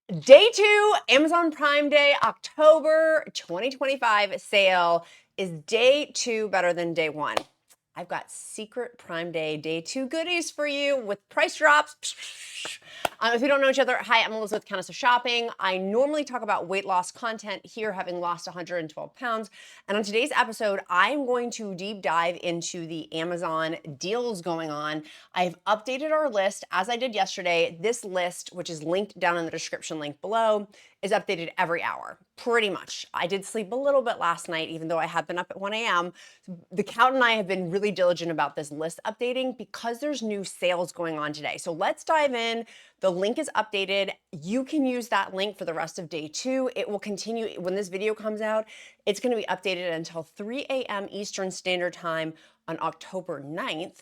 Day two, Amazon Prime Day, October 2025 sale. Is day two better than day one? I've got secret Prime Day 2 goodies for you with price drops. If we don't know each other, hi, I'm Elizabeth, Countess of Shopping. I normally talk about weight loss content here, having lost 112 pounds. And on today's episode, I'm going to deep dive into the Amazon deals going on. I've updated our list as I did yesterday. This list, which is linked down in the description link below, is updated every hour, pretty much. I did sleep a little bit last night, even though I have been up at 1 a.m. The Count and I have been really diligent about this list updating because there's new sales going on today. So let's dive in. The link is updated. You can use that link for the rest of day two. It will continue when this video comes out. It's going to be updated until 3 a.m. Eastern Standard Time on October 9th.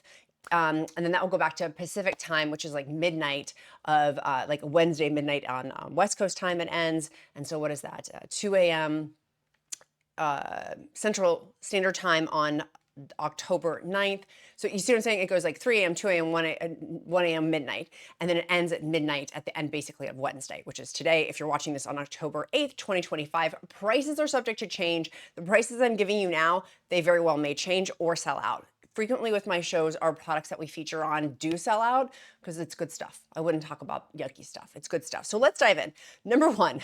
And then that will go back to Pacific time, which is like midnight of like Wednesday midnight on West Coast time it ends. And so what is that? 2 a.m. Central Standard Time on October 9th. So you see what I'm saying? It goes like 3 a.m., 2 a.m., 1 a.m., midnight, and then it ends at midnight at the end basically of Wednesday, which is today. If you're watching this on October 8th, 2025, prices are subject to change. The prices I'm giving you now, they very well may change or sell out. Frequently with my shows, our products that we feature on do sell out because it's good stuff. I wouldn't talk about yucky stuff. It's good stuff. So let's dive in. Number one,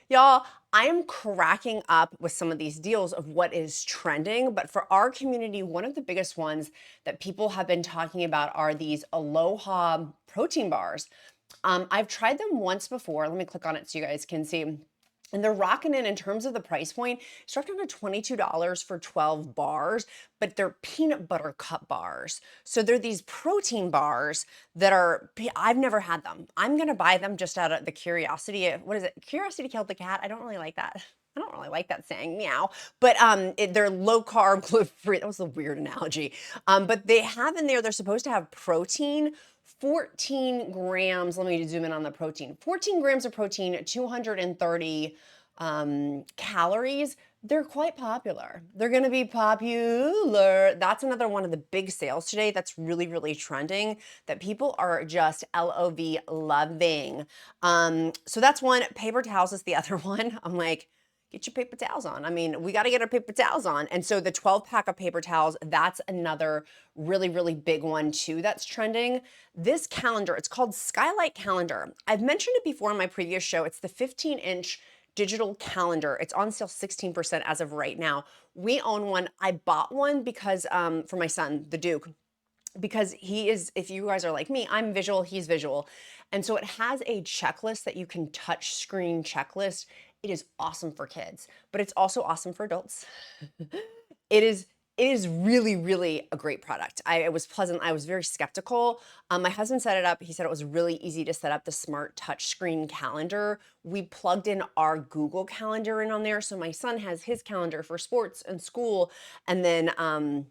y'all, I am cracking up with some of these deals of what is trending, but for our community, one of the biggest ones that people have been talking about are these Aloha protein bars. I've tried them once before. Let me click on it so you guys can see. And they're rocking in terms of the price point. It's dropped down to $22 for 12 bars, but they're peanut butter cup bars. So they're these protein bars that are, I've never had them. I'm gonna buy them just out of the curiosity. What is it? Curiosity killed the cat. I don't really like that. I don't really like that saying, meow. But they're low carb, gluten-free. That was a weird analogy. But they have in there, they're supposed to have protein, 14 grams. Let me zoom in on the protein. 14 grams of protein, 230 calories. They're quite popular. They're going to be popular. That's another one of the big sales today that's really, really trending that people are just LOV loving. So that's one. Paper towels is the other one. I'm like, get your paper towels on. I mean, we got to get our paper towels on. And so the 12 pack of paper towels, that's another really, really big one too that's trending. This calendar, it's called Skylight Calendar. I've mentioned it before in my previous show. It's the 15-inch digital calendar. It's on sale 16% as of right now. We own one. I bought one because for my son, the Duke, because he is, if you guys are like me, I'm visual, he's visual. And so it has a checklist that you can touch screen checklist. It is awesome for kids, but it's also awesome for adults. It is really, really a great product. It was pleasant. I was very skeptical. My husband set it up. He said it was really easy to set up the smart touchscreen calendar. We plugged in our Google Calendar in on there. So my son has his calendar for sports and school. And then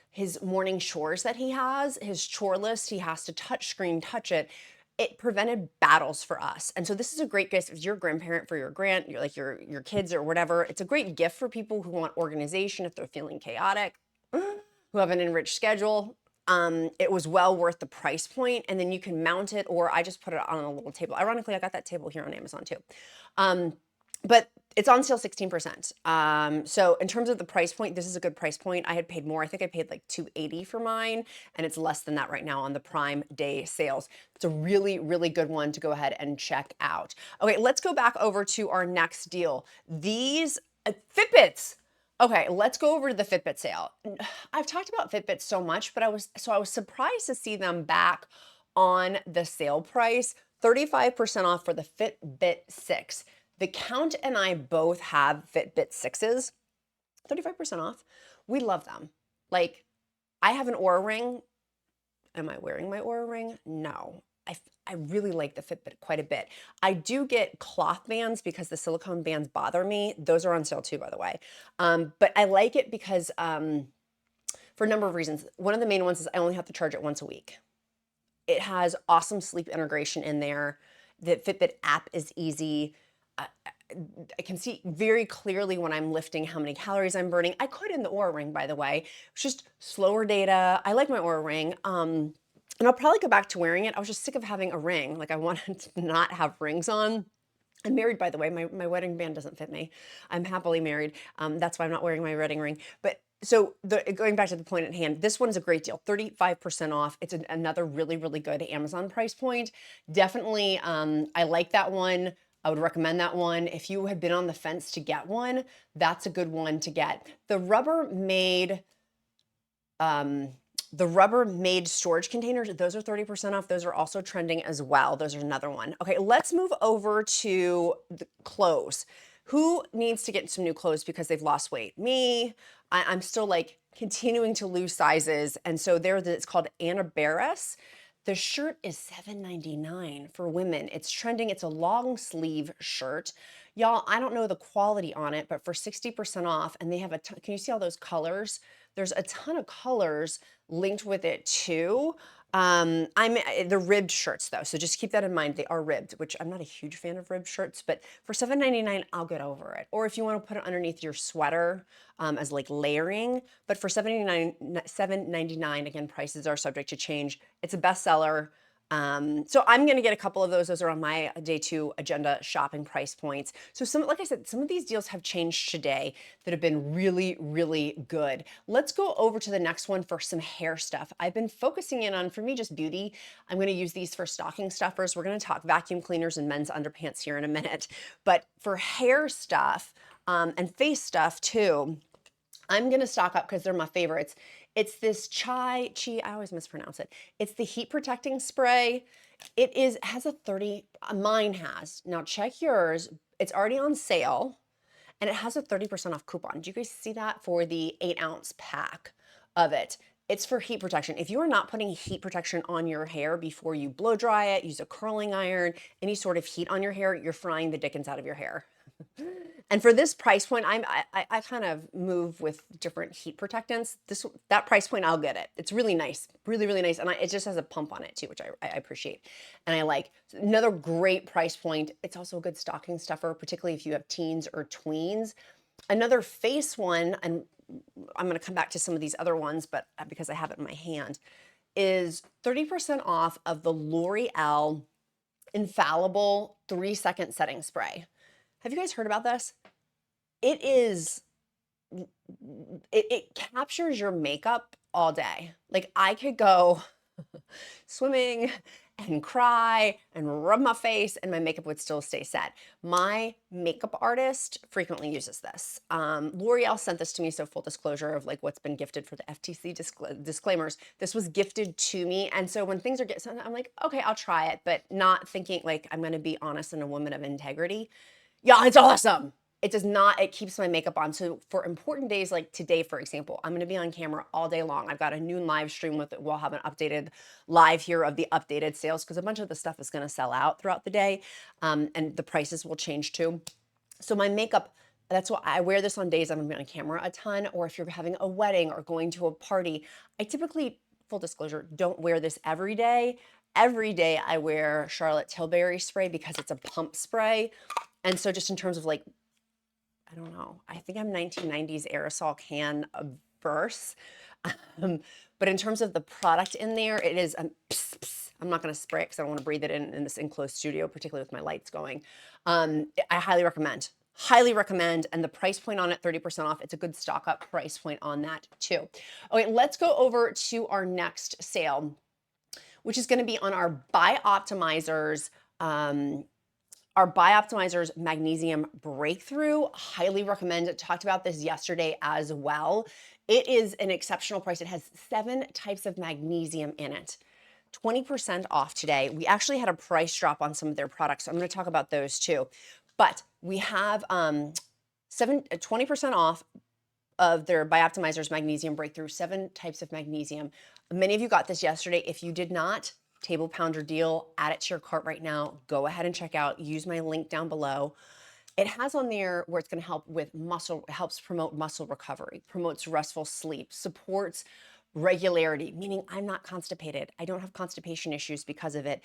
his morning chores that he has, his chore list, he has to touch it. It prevented battles for us. And so this is a great gift if you're a grandparent for your kids or whatever. It's a great gift for people who want organization if they're feeling chaotic, who have an enriched schedule. It was well worth the price point, and then you can mount it, or I just put it on a little table. Ironically, I got that table here on Amazon too. But it's on sale 16%. So in terms of the price point, this is a good price point. I had paid more. I think I paid like $280 for mine, and it's less than that right now on the Prime Day sales. It's a really, really good one to go ahead and check out. Okay, let's go back over to our next deal. These Fitbits. Okay, let's go over to the Fitbit sale. I've talked about Fitbits so much, but I was surprised to see them back on the sale price. 35% off for the Fitbit 6. The Count and I both have Fitbit 6s, 35% off. We love them. Like, I have an Oura Ring. Am I wearing my Oura Ring? No. I really like the Fitbit quite a bit. I do get cloth bands because the silicone bands bother me. Those are on sale too, by the way. But I like it because for a number of reasons. One of the main ones is I only have to charge it once a week. It has awesome sleep integration in there. The Fitbit app is easy. I can see very clearly when I'm lifting how many calories I'm burning. I could in the Oura Ring, by the way. It's just slower data. I like my Oura Ring. And I'll probably go back to wearing it. I was just sick of having a ring. Like I wanted to not have rings on. I'm married, by the way. My wedding band doesn't fit me. I'm happily married. That's why I'm not wearing my wedding ring. But so going back to the point at hand, this one's a great deal, 35% off. It's another really, really good Amazon price point. Definitely, I like that one. I would recommend that one. If you have been on the fence to get one, that's a good one to get. Um, the Rubbermaid storage containers, those are 30% off. Those are also trending as well. Those are another one. Okay, let's move over to the clothes. Who needs to get some new clothes because they've lost weight? Me. I'm still like continuing to lose sizes. And so it's called Anna Barris. The shirt is $7.99 for women. It's trending. It's a long sleeve shirt. Y'all, I don't know the quality on it, but for 60% off, and they have can you see all those colors? There's a ton of colors linked with it too. The ribbed shirts though, so just keep that in mind. They are ribbed, which I'm not a huge fan of ribbed shirts, but for $7.99, I'll get over it. Or if you want to put it underneath your sweater as like layering, but for $7.99, again, prices are subject to change. It's a bestseller. So I'm going to get a couple of those. Those are on my day 2 agenda shopping price points. So like I said, some of these deals have changed today that have been really, really good. Let's go over to the next one for some hair stuff. I've been focusing in on, for me, just beauty. I'm going to use these for stocking stuffers. We're going to talk vacuum cleaners and men's underpants here in a minute. But for hair stuff and face stuff too, I'm going to stock up because they're my favorites. It's this I always mispronounce it. It's the heat protecting spray. Has a 30, mine has. Now check yours. It's already on sale and it has a 30% off coupon. Do you guys see that for the 8-ounce pack of it? It's for heat protection. If you are not putting heat protection on your hair before you blow dry it, use a curling iron, any sort of heat on your hair, you're frying the dickens out of your hair. And for this price point, I kind of move with different heat protectants. That price point, I'll get it. It's really nice, really, really nice. And it just has a pump on it too, which I appreciate. And I like. Another great price point. It's also a good stocking stuffer, particularly if you have teens or tweens. Another face one, and I'm going to come back to some of these other ones, but because I have it in my hand, is 30% off of the L'Oreal Infallible 3-second setting spray. Have you guys heard about this? It captures your makeup all day. Like I could go swimming and cry and rub my face and my makeup would still stay set. My makeup artist frequently uses this. L'Oreal sent this to me, so full disclosure of like what's been gifted for the FTC disclaimers. This was gifted to me, and so when things are getting, I'm like, okay, I'll try it, but not thinking like I'm gonna be honest and a woman of integrity. Yeah, it's awesome. It does not, it keeps my makeup on. So for important days like today, for example, I'm going to be on camera all day long. I've got a new live stream with it. We'll have an updated live here of the updated sales because a bunch of the stuff is going to sell out throughout the day. And the prices will change too. So my makeup, that's why I wear this on days I'm going to be on camera a ton, or if you're having a wedding or going to a party. I typically, full disclosure, don't wear this every day. Every day I wear Charlotte Tilbury spray because it's a pump spray. And so just in terms of like, I don't know, I think I'm 1990s aerosol can averse. But in terms of the product in there, it is, I'm not going to spray it because I don't want to breathe it in this enclosed studio, particularly with my lights going. I highly recommend. Highly recommend. And the price point on it, 30% off. It's a good stock up price point on that too. Okay, let's go over to our next sale, which is going to be on our BIOptimizers. Our BIOptimizers Magnesium Breakthrough, highly recommend it. Talked about this yesterday as well. It is an exceptional price. It has 7 types of magnesium in it. 20% off today. We actually had a price drop on some of their products, so I'm going to talk about those too. But we have 20% off of their BIOptimizers Magnesium Breakthrough, 7 types of magnesium. Many of you got this yesterday. If you did not, table pounder deal, add it to your cart right now. Go ahead and check out. Use my link down below. It has on there where it's going to help with helps promote muscle recovery, promotes restful sleep, supports regularity, meaning I'm not constipated. I don't have constipation issues because of it.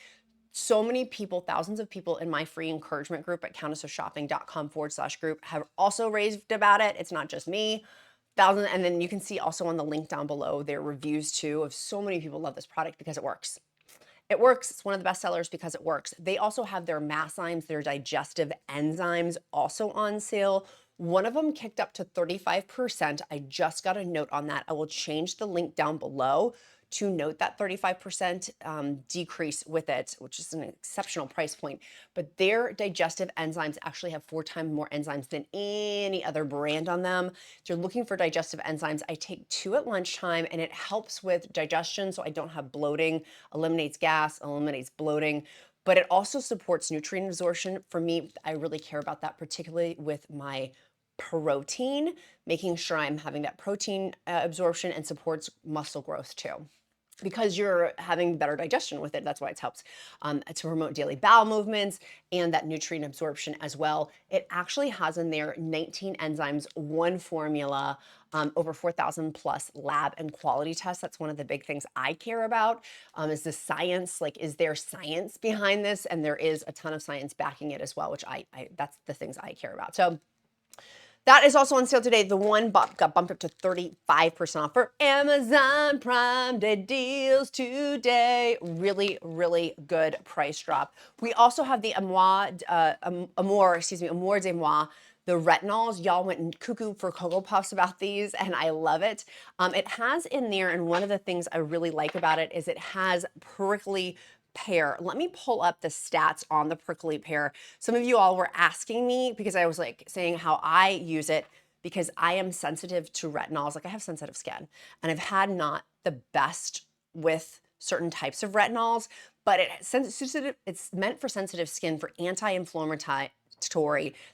So many people, thousands of people in my free encouragement group at countessofshopping.com/group have also raved about it. It's not just me. And then you can see also on the link down below their reviews too of so many people love this product because it works. It works. It's one of the best sellers because it works. They also have their masszymes, their digestive enzymes also on sale. One of them kicked up to 35%. I just got a note on that. I will change the link down below to note that 35% decrease with it, which is an exceptional price point. But their digestive enzymes actually have 4 times more enzymes than any other brand on them. If you're looking for digestive enzymes, I take 2 at lunchtime, and it helps with digestion so I don't have bloating, eliminates gas, eliminates bloating. But it also supports nutrient absorption. For me, I really care about that, particularly with my protein, making sure I'm having that protein absorption, and supports muscle growth too, because you're having better digestion with it. That's why it helps to promote daily bowel movements and that nutrient absorption as well. It actually has in there 19 enzymes, 1 formula, over 4,000 plus lab and quality tests. That's one of the big things I care about, is the science. Like, is there science behind this? And there is a ton of science backing it as well, which that's the things I care about. So that is also on sale today. The one got bumped up to 35% off for Amazon Prime Day deals today. Really, really good price drop. We also have the Amour de Moi, the retinols. Y'all went cuckoo for Cocoa Puffs about these, and I love it. It has in there, and one of the things I really like about it is it has prickly pear. Let me pull up the stats on the prickly pear. Some of you all were asking me, because I was like saying how I use it, because I am sensitive to retinols. Like, I have sensitive skin, and I've had not the best with certain types of retinols, but it's meant for sensitive skin, for anti-inflammatory,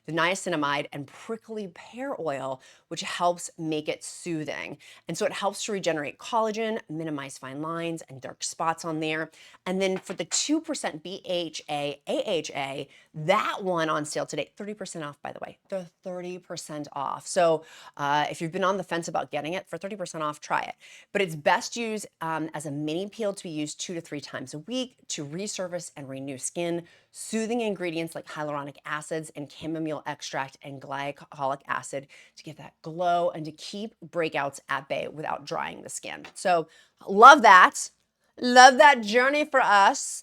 the niacinamide and prickly pear oil, which helps make it soothing. And so it helps to regenerate collagen, minimize fine lines and dark spots on there. And then for the 2% BHA, AHA, that one on sale today, 30% off, by the way. The 30% off. So if you've been on the fence about getting it, for 30% off, try it. But it's best used as a mini peel, to be used 2 to 3 times a week to resurface and renew skin. Soothing ingredients like hyaluronic acids and chamomile extract and glycolic acid to give that glow and to keep breakouts at bay without drying the skin. So love that. Love that journey for us.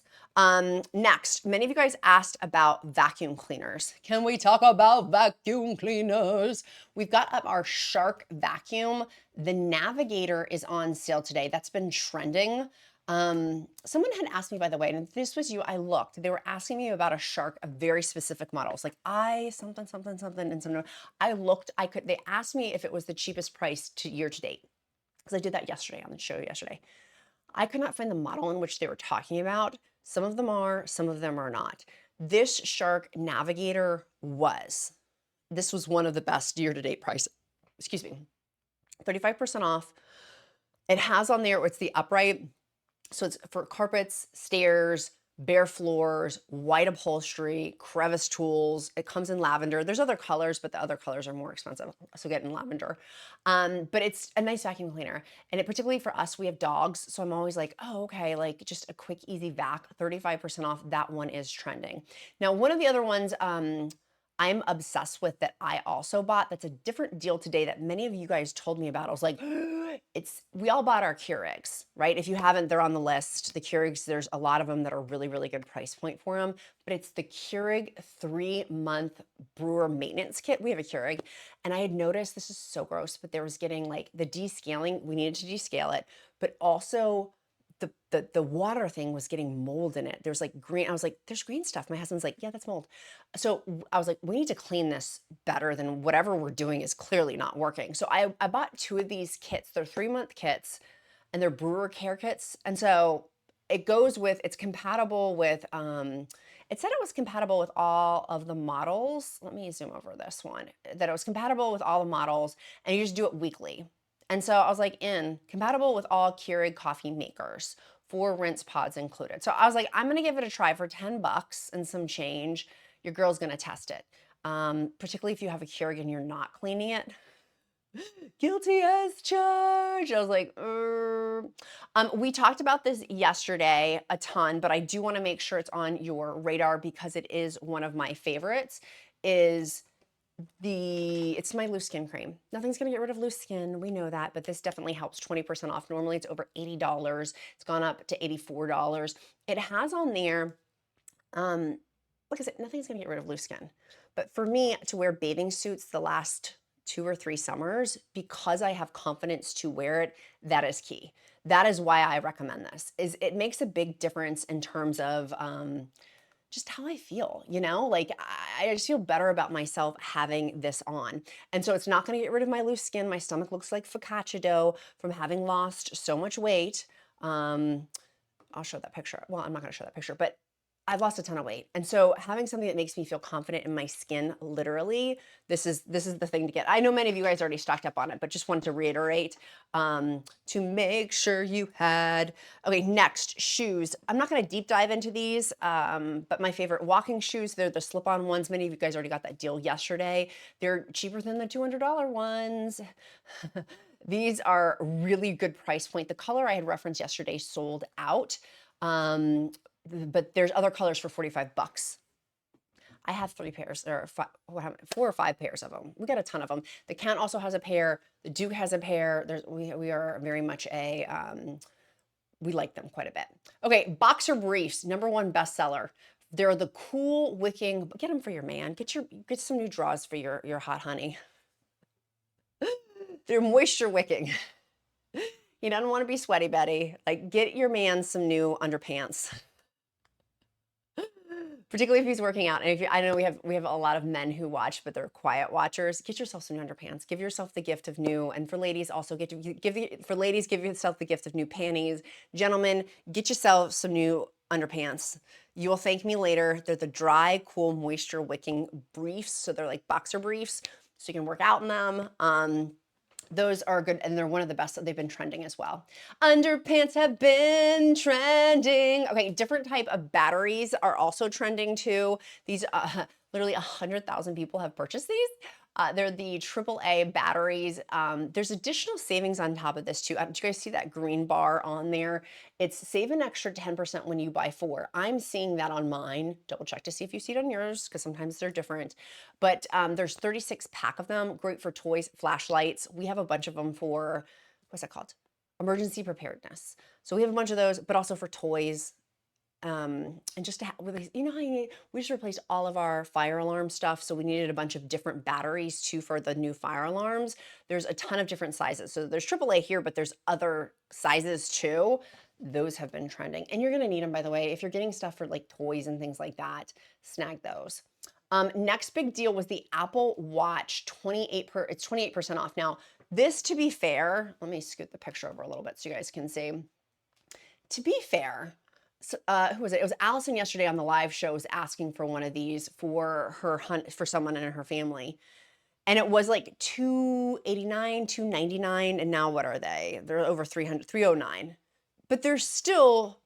Next, many of you guys asked about vacuum cleaners. Can we talk about vacuum cleaners? We've got up our Shark vacuum. The Navigator is on sale today. That's been trending. Someone had asked me, by the way, and if this was you, I looked, they were asking me about a Shark, a very specific model. It's like something, and something. I looked, they asked me if it was the cheapest price to year to date, because I did that yesterday on the show yesterday. I could not find the model in which they were talking about. Some of them are, some of them are not. This Shark Navigator this was one of the best year to date prices. Excuse me, 35% off. It has on there, it's the upright. So it's for carpets, stairs, bare floors, white upholstery, crevice tools. It comes in lavender. There's other colors, but the other colors are more expensive, so get in lavender. But it's a nice vacuum cleaner. And it, particularly for us, we have dogs, so I'm always like, oh, okay, like just a quick, easy vac, 35% off. That one is trending. Now, one of the other ones I'm obsessed with that I also bought, that's a different deal today that many of you guys told me about. I was like, we all bought our Keurigs, right? If you haven't, they're on the list. The Keurigs, there's a lot of them that are really, really good price point for them, but it's the Keurig 3-month brewer maintenance kit. We have a Keurig, and I had noticed, this is so gross, but there was getting like the descaling, we needed to descale it, but also the water thing was getting mold in it. There's like green. I was like, there's green stuff. My husband's like, yeah, that's mold. So I was like, we need to clean this better than whatever we're doing is clearly not working. So I bought 2 of these kits. They're 3-month kits, and they're brewer care kits. And so it goes with, it's compatible with, it said it was compatible with all of the models. Let me zoom over this one, that it was compatible with all the models, and you just do it weekly. And so I was like, compatible with all Keurig coffee makers, 4 rinse pods included. So I was like, I'm gonna give it a try for $10 and some change. Your girl's gonna test it. Particularly if you have a Keurig and you're not cleaning it. Guilty as charged. I was like, we talked about this yesterday a ton, but I do wanna make sure it's on your radar because it is one of my favorites, is It's my loose skin cream. Nothing's gonna get rid of loose skin, we know that, but this definitely helps. 20% off. Normally it's over $80. It's gone up to $84. It has on there, like I said, nothing's gonna get rid of loose skin. But for me to wear bathing suits the last 2 or 3 summers, because I have confidence to wear it, that is key. That is why I recommend this. Is it makes a big difference in terms of just how I feel, you know? Like I just feel better about myself having this on. And so it's not gonna get rid of my loose skin. My stomach looks like focaccia dough from having lost so much weight. I'll show that picture. Well, I'm not gonna show that picture, but I've lost a ton of weight. And so having something that makes me feel confident in my skin, literally, this is the thing to get. I know many of you guys already stocked up on it, but just wanted to reiterate to make sure you had. Okay, next, shoes. I'm not gonna deep dive into these, but my favorite walking shoes, they're the slip-on ones. Many of you guys already got that deal yesterday. They're cheaper than the $200 ones. These are really good price point. The color I had referenced yesterday sold out. But there's other colors for 45 bucks. I have 3 pairs, or 4 or 5 pairs of them. We got a ton of them. The Count also has a pair. The Duke has a pair. We are very much we like them quite a bit. Okay, boxer briefs, #1 bestseller. They're the cool wicking, get them for your man. Get some new draws for your hot honey. They're moisture wicking. He doesn't want to be sweaty Betty. Like, get your man some new underpants. Particularly if he's working out. And if I know we have a lot of men who watch, but they're quiet watchers. Get yourself some new underpants. Give yourself the gift of new. And for ladies, also give yourself the gift of new panties. Gentlemen, get yourself some new underpants. You will thank me later. They're the dry, cool, moisture wicking briefs. So they're like boxer briefs, so you can work out in them. Those are good, and they're one of the best. They've been trending as well. Underpants have been trending. Okay, different type of batteries are also trending too. These, literally 100,000 people have purchased these. They're the AAA batteries. There's additional savings on top of this too. Do you guys see that green bar on there? It's save an extra 10% when you buy 4. I'm seeing that on mine. Double check to see if you see it on yours, because sometimes they're different. But there's 36 pack of them. Great for toys, flashlights. We have a bunch of them for, what's that called? Emergency preparedness. So we have a bunch of those, but also for toys. And just to really, you know how we just replaced all of our fire alarm stuff, so we needed a bunch of different batteries too for the new fire alarms. There's a ton of different sizes. So there's AAA here, but there's other sizes too. Those have been trending, and you're gonna need them, by the way. If you're getting stuff for like toys and things like that, snag those. Next big deal was the Apple Watch. It's 28% off. Now, this, to be fair, let me scoot the picture over a little bit so you guys can see. To be fair, so, who was it? It was Allison yesterday on the live show was asking for one of these for her hunt for someone in her family. And it was like $289, $299, and now what are they? They're over 300, 309. But they're still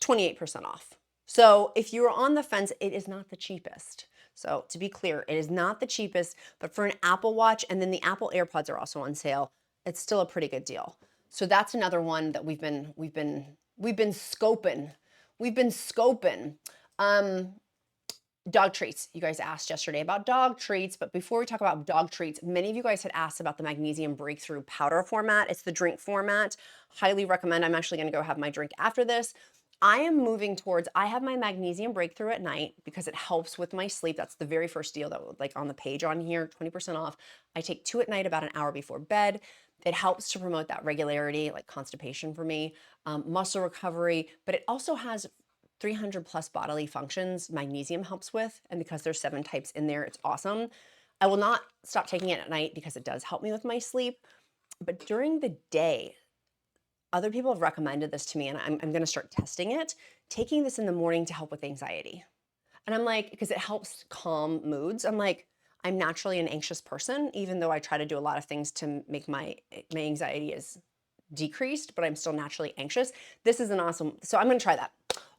28% off. So if you're on the fence, it is not the cheapest. So to be clear, it is not the cheapest, but for an Apple Watch, and then the Apple AirPods are also on sale, it's still a pretty good deal. So that's another one that we've been scoping. We've been scoping. Dog treats. You guys asked yesterday about dog treats, but before we talk about dog treats, many of you guys had asked about the Magnesium Breakthrough powder format. It's the drink format. Highly recommend. I'm actually going to go have my drink after this. I am moving towards, I have my Magnesium Breakthrough at night because it helps with my sleep. That's the very first deal that was like on the page on here, 20% off. I take 2 at night about an hour before bed. It helps to promote that regularity, like constipation for me, muscle recovery, but it also has 300 plus bodily functions magnesium helps with. And because there's 7 types in there, it's awesome. I will not stop taking it at night because it does help me with my sleep. But during the day, other people have recommended this to me, and I'm going to start testing it, taking this in the morning to help with anxiety. And I'm like, because it helps calm moods. I'm like, I'm naturally an anxious person, even though I try to do a lot of things to make my anxiety is decreased, but I'm still naturally anxious. This is an awesome, so I'm going to try that.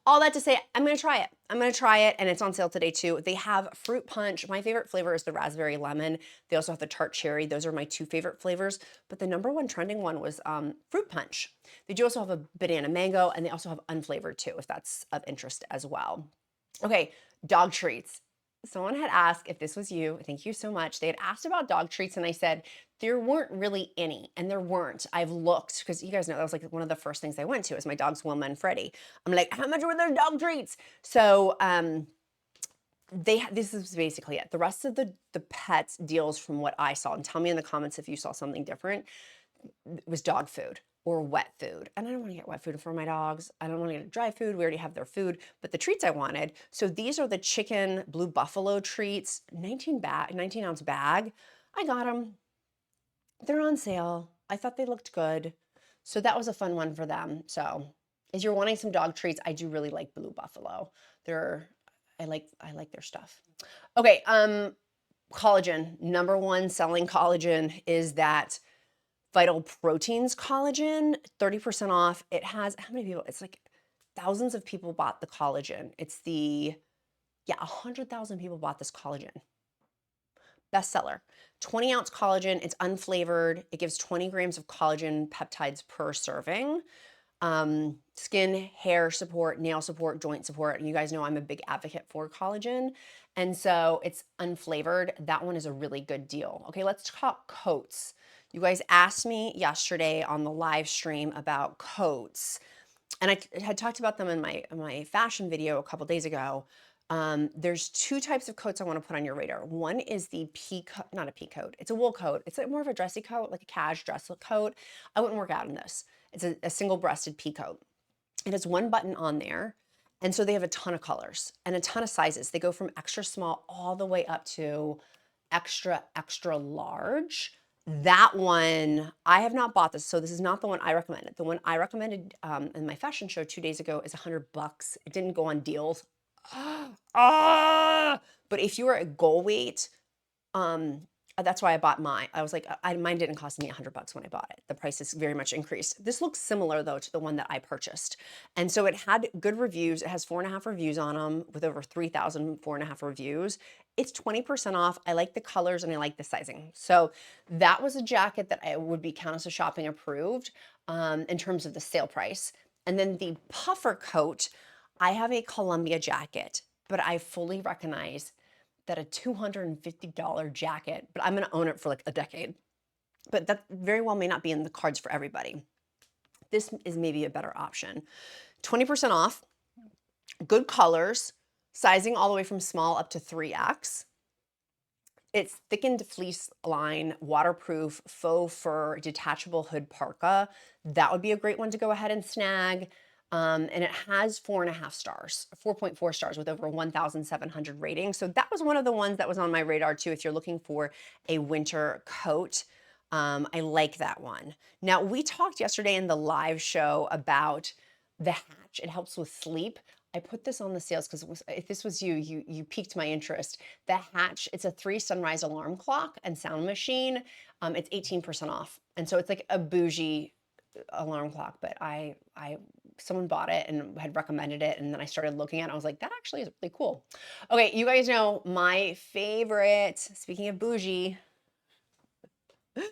All that to say, I'm going to try it. I'm going to try it, and it's on sale today too. They have fruit punch. My favorite flavor is the raspberry lemon. They also have the tart cherry. Those are my 2 favorite flavors, but the #1 trending one was fruit punch. They do also have a banana mango, and they also have unflavored too, if that's of interest as well. Okay, dog treats. someone had asked if this was you. Thank you so much. They had asked about dog treats, and I said there weren't really any, and there weren't. I've looked because you guys know that was like one of the first things I went to is my dog's Wilma and Freddie. I'm like, how much were their dog treats? So this is basically it. The rest of the pets deals from what I saw, and tell me in the comments if you saw something different. It was dog food or wet food. And I don't want to get wet food for my dogs. I don't want to get dry food. We already have their food, but the treats I wanted. So these are the chicken blue buffalo treats, 19 ounce bag. I got them. They're on sale. I thought they looked good. So that was a fun one for them. So as you're wanting some dog treats, I do really like blue buffalo. I like their stuff. Okay, collagen. Number one selling collagen is that Vital Proteins collagen, 30% off. It has, how many people? It's like thousands of people bought the collagen. It's 100,000 people bought this collagen. Bestseller. 20 ounce collagen. It's unflavored. It gives 20 grams of collagen peptides per serving. Skin, hair support, nail support, joint support. And you guys know I'm a big advocate for collagen. And so it's unflavored. That one is a really good deal. Okay, let's talk coats. You guys asked me yesterday on the live stream about coats, and I had talked about them in my fashion video a couple days ago. There's two types of coats I want to put on your radar. One is the pea coat, not a pea coat. It's a wool coat. It's more of a dressy coat, like a cash dress coat. I wouldn't work out in this. It's a single-breasted pea coat. It has one button on there. And so they have a ton of colors and a ton of sizes. They go from extra small all the way up to extra, extra large. That one, I have not bought this, so this is not the one I recommended. The one I recommended in my fashion show 2 days ago is $100. It didn't go on deals. But if you are at goal weight, that's why I bought mine. I was like, mine didn't cost me $100 when I bought it. The price is very much increased. This looks similar though to the one that I purchased. And so it had good reviews. It has 4.5 reviews on them with over 3,000 4.5 reviews. It's 20% off. I like the colors and I like the sizing. So that was a jacket that I would be Countess of Shopping approved in terms of the sale price. And then the puffer coat, I have a Columbia jacket, but I fully recognize that a $250 jacket, but I'm going to own it for like a decade. But that very well may not be in the cards for everybody. This is maybe a better option. 20% off, good colors, sizing all the way from small up to 3X. It's thickened fleece line, waterproof, faux fur, detachable hood parka. That would be a great one to go ahead and snag. And it has 4.5 stars, 4.4 stars with over 1,700 ratings. So that was one of the ones that was on my radar too. If you're looking for a winter coat, I like that one. Now we talked yesterday in the live show about the hatch. It helps with sleep. I put this on the sales because if this was you piqued my interest. The hatch, it's a 3 sunrise alarm clock and sound machine. It's 18% off. And so it's like a bougie alarm clock, but someone bought it and had recommended it, and then I started looking at it. I was like, that actually is really cool. Okay, you guys know my favorite, speaking of bougie, you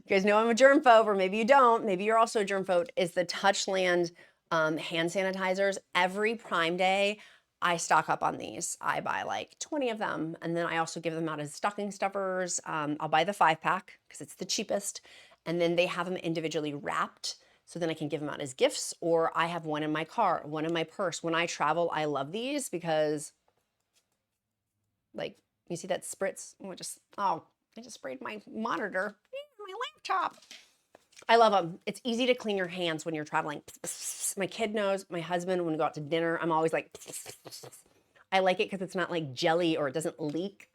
guys know I'm a germphobe, or maybe you don't, maybe you're also a germphobe, is the Touchland hand sanitizers. Every Prime Day, I stock up on these. I buy like 20 of them, and then I also give them out as stocking stuffers. I'll buy the 5-pack because it's the cheapest, and then they have them individually wrapped, so then I can give them out as gifts, or I have one in my car, one in my purse. When I travel, I love these because, like, you see that spritz? I just sprayed my monitor, my laptop. I love them. It's easy to clean your hands when you're traveling. My kid knows, my husband, when we go out to dinner, I'm always like, I like it because it's not like jelly or it doesn't leak.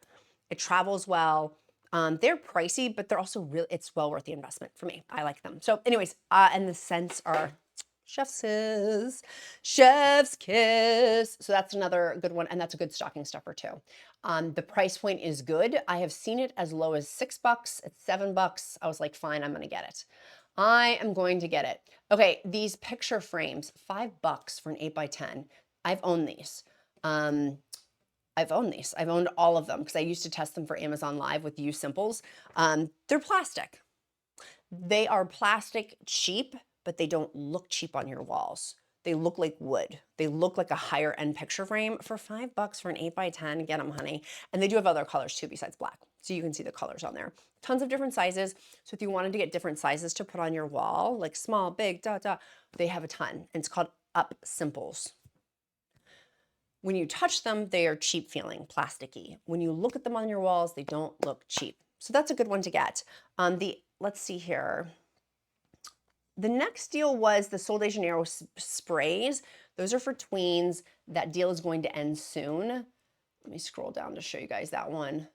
It travels well. They're pricey, but they're also really, it's well worth the investment for me. I like them. So anyways, and the scents are chef's kiss. So that's another good one. And that's a good stocking stuffer too. The price point is good. I have seen it as low as $6. It's $7. I was like, fine, I'm going to get it. I am going to get it. Okay. These picture frames, $5 for an 8x10. I've owned these. I've owned all of them because I used to test them for Amazon Live with U Simples. They're plastic. They are plastic cheap, but they don't look cheap on your walls. They look like wood. They look like a higher end picture frame. For $5 for an 8x10, get them, honey. And they do have other colors too besides black. So you can see the colors on there. Tons of different sizes. So if you wanted to get different sizes to put on your wall, like small, big, they have a ton. And it's called Up Simples. When you touch them, they are cheap feeling, plasticky. When you look at them on your walls, they don't look cheap. So that's a good one to get. Let's see here. The next deal was the Sol de Janeiro sprays. Those are for tweens. That deal is going to end soon. Let me scroll down to show you guys that one.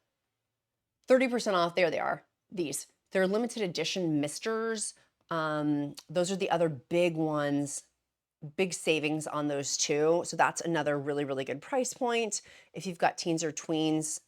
30% off, there they are, these. They're limited edition misters. Those are the other big ones, big savings on those too. So that's another really, really good price point. If you've got teens or tweens,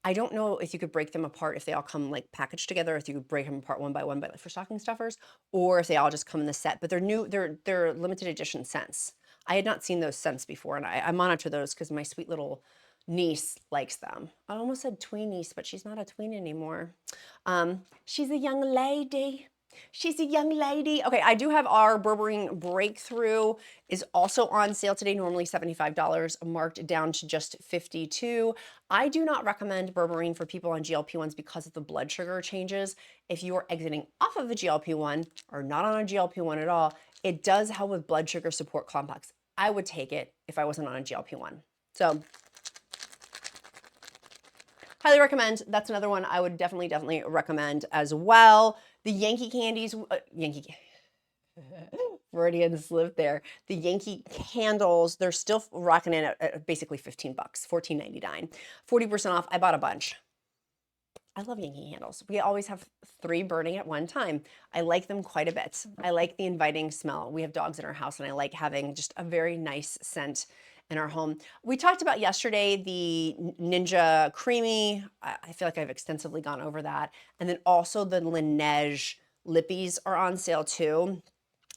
I don't know if you could break them apart if they all come like packaged together, if you could break them apart one by like for stocking stuffers, or if they all just come in the set. But they're new, they're limited edition scents. I had not seen those scents before, and I monitor those because my sweet little niece likes them. I almost said tween niece, but she's not a tween anymore. She's a young lady. She's a young lady. Okay, I do have our berberine breakthrough is also on sale today, normally $75, marked down to just $52. I do not recommend berberine for people on GLP-1s because of the blood sugar changes. If you are exiting off of a GLP-1 or not on a GLP-1 at all, it does help with blood sugar support complex. I would take it if I wasn't on a GLP-1. So highly recommend. That's another one I would definitely recommend as well. The Yankee candies, Freudian slip there. The Yankee candles, they're still rocking in at basically $15, $14.99. 40% off. I bought a bunch. I love Yankee candles. We always have 3 burning at one time. I like them quite a bit. I like the inviting smell. We have dogs in our house, and I like having just a very nice scent in our home. We talked about yesterday the Ninja Creamy. I feel like I've extensively gone over that. And then also the Laneige Lippies are on sale too.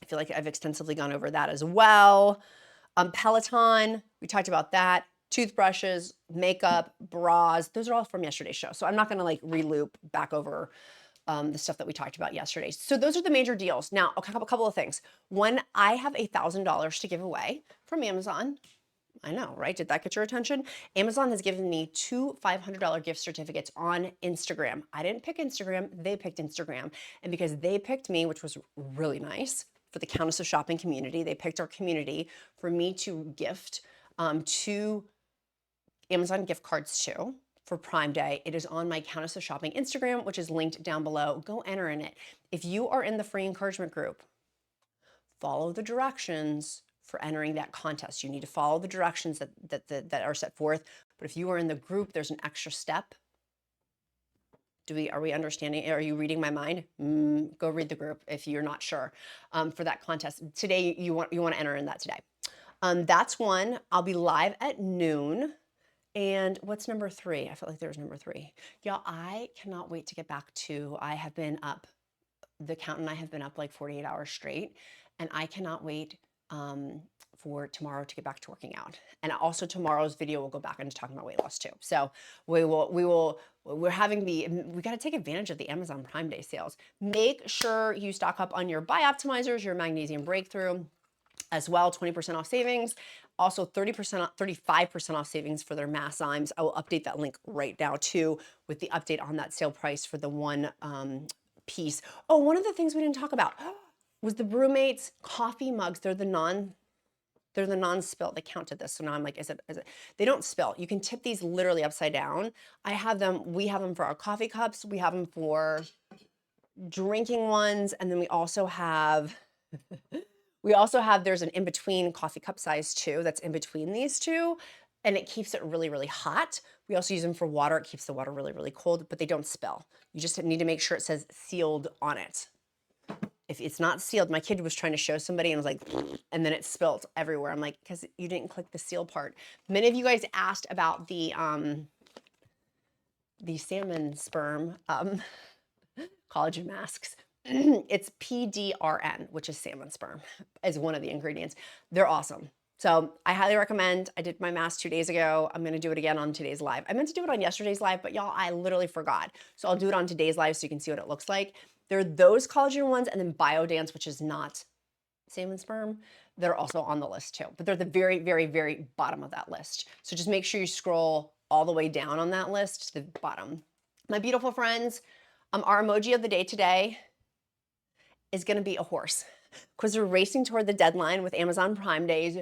I feel like I've extensively gone over that as well. Peloton, we talked about that. Toothbrushes, makeup, bras, those are all from yesterday's show. So I'm not gonna like re-loop back over the stuff that we talked about yesterday. So those are the major deals. Now, a couple of things. One, I have $1,000 to give away from Amazon. I know, right? Did that get your attention? Amazon has given me 2 $500 gift certificates on Instagram. I didn't pick Instagram, they picked Instagram. And because they picked me, which was really nice for the Countess of Shopping community, they picked our community for me to gift 2 Amazon gift cards to for Prime Day. It is on my Countess of Shopping Instagram, which is linked down below. Go enter in it. If you are in the free encouragement group, follow the directions for entering that contest. You need to follow the directions that are set forth. But if you are in the group, there's an extra step. Are we understanding? Are you reading my mind? Go read the group if you're not sure for that contest. Today, you want to enter in that today. That's one. I'll be live at noon. And what's number 3? I felt like there was number 3. Y'all, I cannot wait to get back to, I have been up, the count and I have been up like 48 hours straight. And I cannot wait for tomorrow to get back to working out. And also tomorrow's video will go back into talking about weight loss too. So we got to take advantage of the Amazon Prime Day sales. Make sure you stock up on your BIOptimizers, your magnesium breakthrough as well, 20% off savings. Also 35% off savings for their Masszymes. I will update that link right now too with the update on that sale price for the one piece. Oh, one of the things we didn't talk about was the Brewmates coffee mugs. They're the non-spill. They counted this. So now I'm like, is it? They don't spill. You can tip these literally upside down. We have them for our coffee cups. We have them for drinking ones. And then we also have, there's an in-between coffee cup size too. That's in between these two. And it keeps it really, really hot. We also use them for water. It keeps the water really, really cold, but they don't spill. You just need to make sure it says sealed on it. If it's not sealed, my kid was trying to show somebody and was like, and then it spilled everywhere. I'm like, because you didn't click the seal part. Many of you guys asked about the salmon sperm collagen masks. It's PDRN, which is salmon sperm, as one of the ingredients. They're awesome. So I highly recommend. I did my mask 2 days ago. I'm going to do it again on today's live. I meant to do it on yesterday's live, but y'all, I literally forgot. So I'll do it on today's live so you can see what it looks like. There are those collagen ones and then Biodance, which is not salmon sperm, they're also on the list too, but they're the very, very, very bottom of that list. So just make sure you scroll all the way down on that list to the bottom. My beautiful friends, our emoji of the day today is gonna be a horse because we're racing toward the deadline with Amazon Prime Days.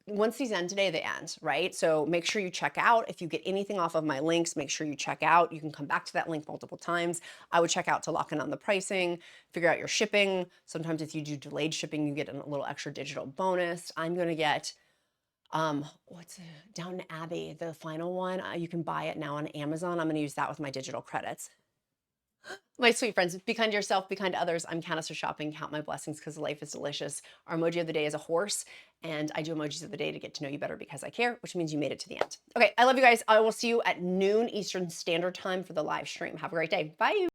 Once these end today, they end, right? So make sure you check out. If you get anything off of my links, make sure you check out. You can come back to that link multiple times. I would check out to lock in on the pricing, figure out your shipping. Sometimes if you do delayed shipping, you get a little extra digital bonus. I'm gonna get what's Downton Abbey, the final one. You can buy it now on Amazon. I'm gonna use that with my digital credits. My sweet friends, be kind to yourself, be kind to others. I'm Candace for Shopping. Count my blessings because life is delicious. Our emoji of the day is a horse, and I do emojis of the day to get to know you better because I care, which means you made it to the end. Okay, I love you guys. I will see you at noon Eastern Standard Time for the live stream. Have a great day. Bye.